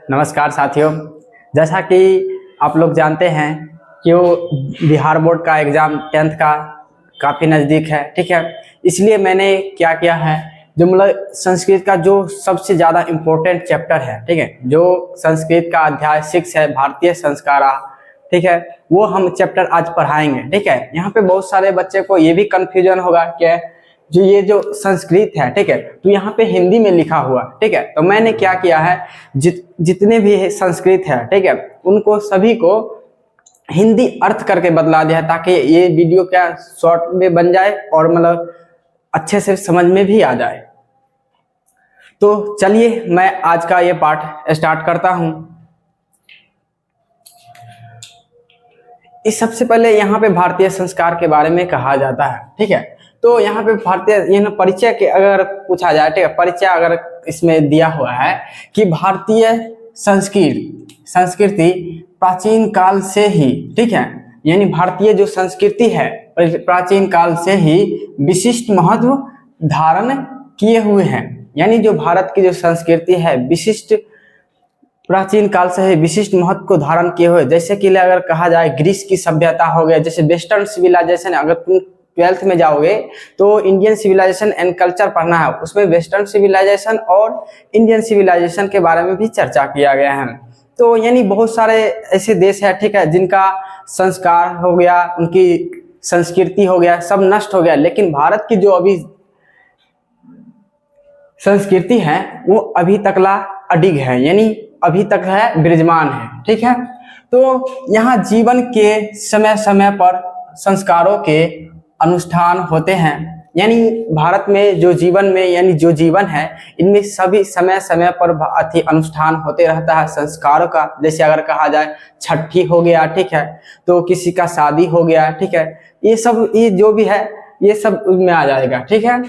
नमस्कार साथियों। जैसा कि आप लोग जानते हैं कि वो बिहार बोर्ड का एग्ज़ाम 10th का काफ़ी नज़दीक है, ठीक है। इसलिए मैंने क्या किया है, जो मतलब संस्कृत का जो सबसे ज़्यादा इम्पोर्टेंट चैप्टर है, ठीक है, जो संस्कृत का अध्याय 6 है, भारतीय संस्कारा, ठीक है, वो हम चैप्टर आज पढ़ाएंगे, ठीक है। यहाँ पे बहुत सारे बच्चे को ये भी कन्फ्यूजन होगा कि जो ये जो संस्कृत है, ठीक है, तो यहाँ पे हिंदी में लिखा हुआ, ठीक है। तो मैंने क्या किया है, जितने भी संस्कृत है, ठीक है, उनको सभी को हिंदी अर्थ करके बदला दिया है, ताकि ये वीडियो क्या शॉर्ट में बन जाए और मतलब अच्छे से समझ में भी आ जाए। तो चलिए मैं आज का ये पाठ स्टार्ट करता हूँ। इस सबसे पहले यहाँ पे भारतीय संस्कार के बारे में कहा जाता है, ठीक है। तो यहाँ पे भारतीय परिचय के अगर पूछा जाए, ठीक है, परिचय अगर इसमें दिया हुआ है कि भारतीय संस्कृति प्राचीन काल से ही, ठीक है, यानी भारतीय जो संस्कृति है प्राचीन काल से ही विशिष्ट महत्व धारण किए हुए हैं। यानी जो भारत की जो संस्कृति है विशिष्ट प्राचीन काल से ही विशिष्ट महत्व को धारण किए हुए, जैसे कि अगर कहा जाए ग्रीस की सभ्यता हो गया, जैसे वेस्टर्न सिविलाइजेशन। अगर तुम 12th में जाओगे तो इंडियन सिविलाइजेशन एंड कल्चर पढ़ना है, उसमें वेस्टर्न सिविलाइजेशन और इंडियन सिविलाइजेशन के बारे में भी चर्चा किया गया है। तो यानी बहुत सारे ऐसे देश है, ठीक है, जिनका संस्कार हो गया, उनकी संस्कृति हो गया, सब नष्ट हो गया, लेकिन भारत की जो अभी संस्कृति है वो अभी तकला अडिग है, यानी अभी तक है, विराजमान है, ठीक है। तो यहाँ जीवन के समय समय पर संस्कारों के अनुष्ठान होते हैं, यानी भारत में जो जीवन में यानी जो जीवन है इनमें सभी समय समय पर अनुष्ठान होते रहता है संस्कारों का। जैसे अगर कहा जाए छठी हो गया, ठीक है, तो किसी का शादी हो गया, ठीक है, ये सब ये जो भी है ये सब में आ जाएगा, ठीक है।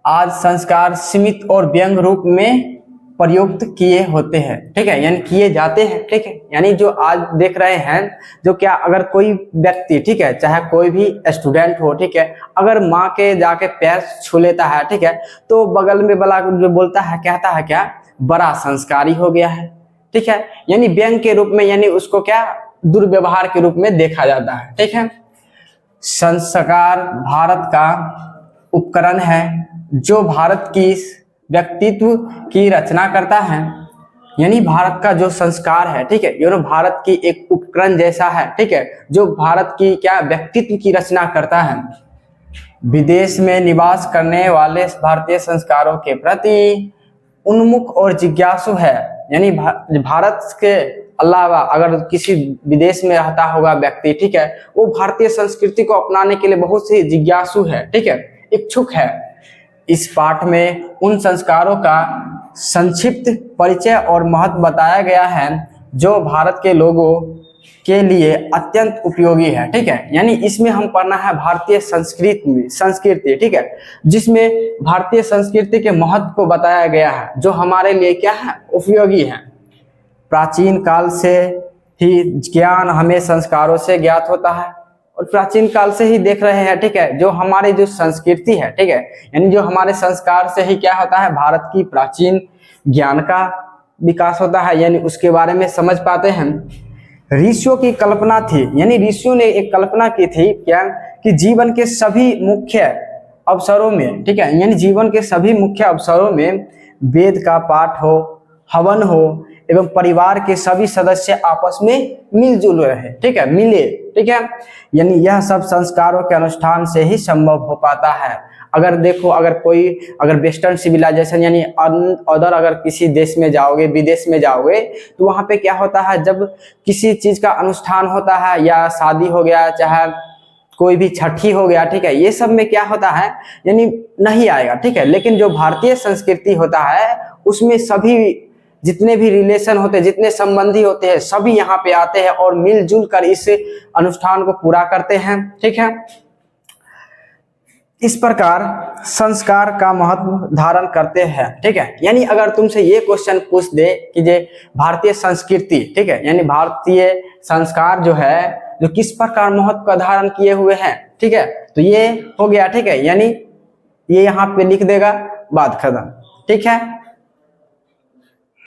आज संस्कार सीमित और व्यंग रूप में प्रयुक्त किए होते हैं, ठीक है, यानी किए जाते हैं, ठीक है। यानी जो आज देख रहे हैं, जो क्या अगर कोई व्यक्ति, ठीक है, चाहे कोई भी स्टूडेंट हो, ठीक है, अगर माँ के जाके पैर छू लेता है, ठीक है, तो बगल में वाला जो बोलता है कहता है क्या, बड़ा संस्कारी हो गया है, ठीक है, यानी व्यंग के रूप में, यानी उसको क्या दुर्व्यवहार के रूप में देखा जाता है, ठीक है। संस्कार भारत का उपकरण है जो भारत की व्यक्तित्व की रचना करता है। यानी भारत का जो संस्कार है, ठीक है, ये भारत की एक उपकरण जैसा है, ठीक है, जो भारत की क्या व्यक्तित्व की रचना करता है। विदेश में निवास करने वाले भारतीय संस्कारों के प्रति उन्मुख और जिज्ञासु है। यानी भारत के अलावा अगर किसी विदेश में रहता होगा व्यक्ति, ठीक है, वो भारतीय संस्कृति को अपनाने के लिए बहुत ही जिज्ञासु है, ठीक है, इच्छुक है। इस पाठ में उन संस्कारों का संक्षिप्त परिचय और महत्व बताया गया है जो भारत के लोगों के लिए अत्यंत उपयोगी है, ठीक है। यानी इसमें हम पढ़ना है भारतीय संस्कृति, ठीक है, जिसमें भारतीय संस्कृति के महत्व को बताया गया है जो हमारे लिए क्या है, उपयोगी है। प्राचीन काल से ही ज्ञान हमें संस्कारों से ज्ञात होता है, और प्राचीन काल से ही देख रहे हैं, ठीक है, जो हमारी जो संस्कृति है, ठीक है, यानी जो हमारे संस्कार से ही क्या होता है, भारत की प्राचीन ज्ञान का विकास होता है, यानी उसके बारे में समझ पाते हैं। ऋषियों की कल्पना थी, यानी ऋषियों ने एक कल्पना की थी क्या, कि जीवन के सभी मुख्य अवसरों में, ठीक है, यानी जीवन के सभी मुख्य अवसरों में वेद का पाठ हो, हवन हो एवं परिवार के सभी सदस्य आपस में मिलजुल रहे, ठीक है, मिले, ठीक है, यानी यह सब संस्कारों के अनुष्ठान से ही संभव हो पाता है। अगर देखो अगर वेस्टर्न सिविलाइजेशन यानी अदर अगर किसी देश में जाओगे, विदेश में जाओगे, तो वहाँ पे क्या होता है, जब किसी चीज का अनुष्ठान होता है या शादी हो गया, चाहे कोई भी छठी हो गया, ठीक है, ये सब में क्या होता है, यानी नहीं आएगा, ठीक है। लेकिन जो भारतीय संस्कृति होता है उसमें सभी जितने भी रिलेशन होते हैं, जितने संबंधी होते हैं, सभी यहाँ पे आते हैं और मिलजुल कर इस अनुष्ठान को पूरा करते हैं, ठीक है। इस प्रकार संस्कार का महत्व धारण करते हैं, ठीक है। यानी अगर तुमसे ये क्वेश्चन पूछ दे कि जे भारतीय संस्कृति, ठीक है, यानी भारतीय संस्कार जो है जो किस प्रकार महत्व का धारण किए हुए हैं, ठीक है, तो ये हो गया, ठीक है, यानी ये यहाँ पे लिख देगा, बात खत्म, ठीक है।